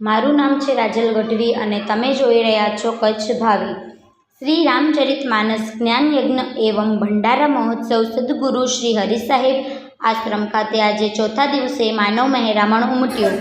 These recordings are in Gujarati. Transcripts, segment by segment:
મારું નામ છે રાજલ ગઢવી અને તમે જોઈ રહ્યા છો કચ્છ ભાવી। શ્રી રામચરિત માનસ જ્ઞાન યજ્ઞ એવં ભંડારા મહોત્સવ સદગુરુ શ્રી હરિસાહેબ આશ્રમ ખાતે આજે ચોથા દિવસે માનવ મહેરામણ ઉમટ્યો।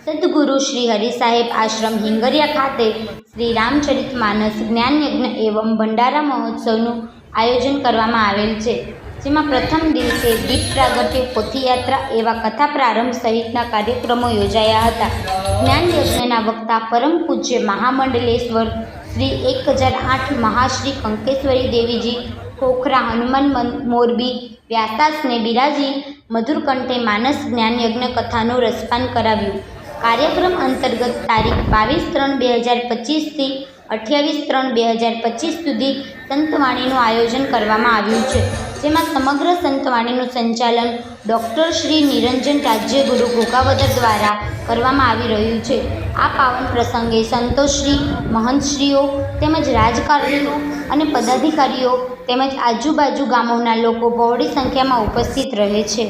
સદગુરુ શ્રી હરિસાહેબ આશ્રમ હિંગરિયા ખાતે શ્રી રામચરિત માનસ જ્ઞાન યજ્ઞ એવં ભંડારા મહોત્સવનું આયોજન કરવામાં આવેલ છે, જેમાં પ્રથમ દિવસે દીપ પ્રાગટ્ય, પોથીયાત્રા એવા કથા પ્રારંભ સહિતના કાર્યક્રમો યોજાયા હતા। જ્ઞાન યજ્ઞના વક્તા પરમ પૂજ્ય મહામંડલેશ્વર શ્રી 1008 મહાશ્રી કંકેશ્વરી દેવીજી ખોખરા હનુમાન મોરબી વ્યાસાસને બિરાજી મધુર કંઠે માનસ જ્ઞાન યજ્ઞ કથાનું રસપાન કરાવ્યું। કાર્યક્રમ અંતર્ગત તારીખ 22/3/2025 થી 28/3/2025 સુધી સંતવાણીનું આયોજન કરવામાં આવ્યું છે, જેમાં સમગ્ર સંતવાણીનું સંચાલન ડૉક્ટર શ્રી નિરંજન રાજ્યગુરુ ઘોઘાવદર દ્વારા કરવામાં આવી રહ્યું છે। આ પાવન પ્રસંગે સંતોશ્રી, મહંતશ્રીઓ તેમજ રાજકારણીઓ અને પદાધિકારીઓ તેમજ આજુબાજુ ગામોના લોકો બહોળી સંખ્યામાં ઉપસ્થિત રહે છે।